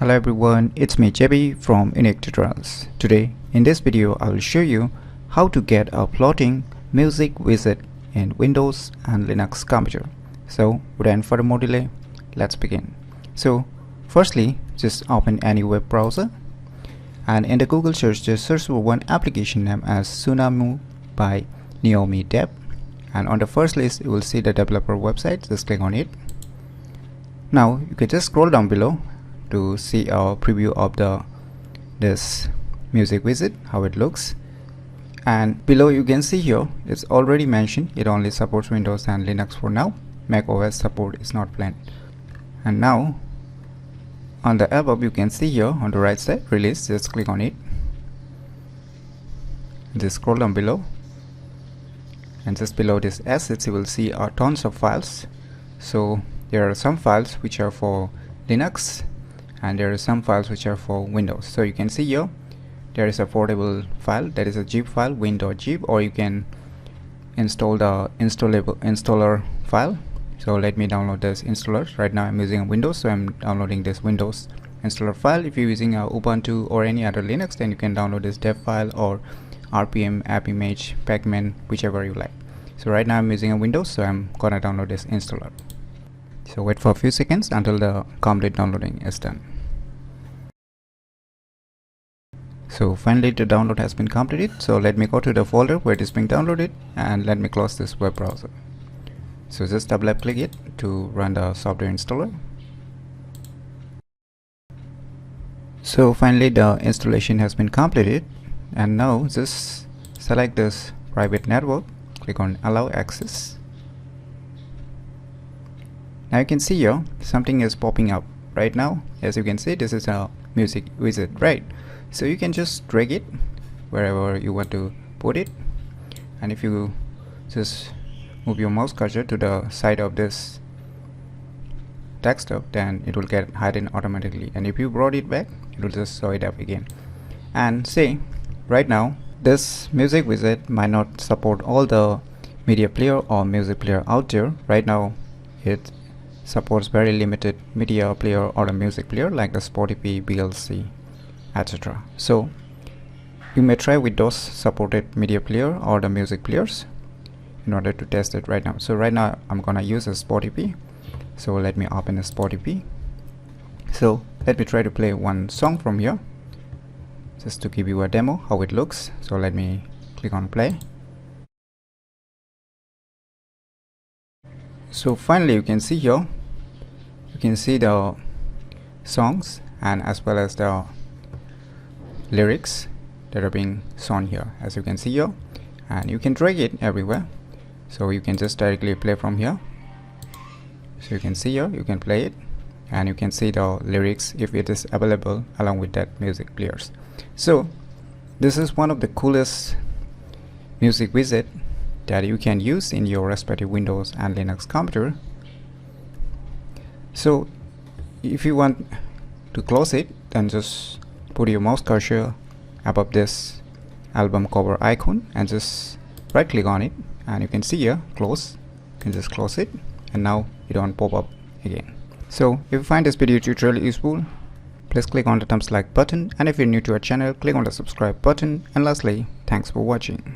Hello everyone, it's me JB from UniqueTutorials. Today in this video I will show you how to get a floating music widget in Windows and Linux computer. So without further more delay, let's begin. So firstly, just open any web browser and in the Google search just search for one application name as Tsunami by Naomi Dev, and on the first list you will see the developer website. Just click on it. Now you can just scroll down below to see a preview of this music widget, how it looks. And below you can see here it's already mentioned it only supports Windows and Linux for now. Mac OS support is not planned. And now on the above you can see here on the right side release, just click on it. Just scroll down below, and just below this assets you will see tons of files. So there are some files which are for Linux and there are some files which are for Windows. So you can see here there is a portable file, that is a zip file, win.zip, or you can install the installer file. So let me download this installer. Right now I'm using a Windows, so I'm downloading this Windows installer file. If you're using Ubuntu or any other Linux, then you can download this dev file or RPM, AppImage, Pacman, whichever you like. So right now I'm using a Windows, so I'm gonna download this installer. So wait for a few seconds until the complete downloading is done. So finally the download has been completed. So let me go to the folder where it is being downloaded and let me close this web browser. So just double click it to run the software installer. So finally the installation has been completed, and now just select this private network, click on allow access. Now you can see here something is popping up right now. As you can see, this is a music widget, right? So you can just drag it wherever you want to put it, and if you just move your mouse cursor to the side of this desktop, then it will get hidden automatically, and if you brought it back it will just show it up again. And see, right now this music widget might not support all the media player or music player out there. Right now it supports very limited media player or a music player like the Spotify, VLC, etc. So you may try with those supported media player or the music players in order to test it right now. So right now I'm gonna use a Spotify, so let me open a Spotify. So let me try to play one song from here just to give you a demo how it looks. So let me click on play. So finally you can see here, you can see the songs and as well as the lyrics that are being shown here, as you can see here, and you can drag it everywhere. So you can just directly play from here. So you can see here, you can play it and you can see the lyrics if it is available along with that music players. So this is one of the coolest music widget that you can use in your respective Windows and Linux computer. So if you want to close it, then just put your mouse cursor above this album cover icon and just right click on it, and you can see here close. You can just close it and now it won't pop up again. So if you find this video tutorial useful, please click on the thumbs like button, and if you're new to our channel, click on the subscribe button, and lastly, thanks for watching.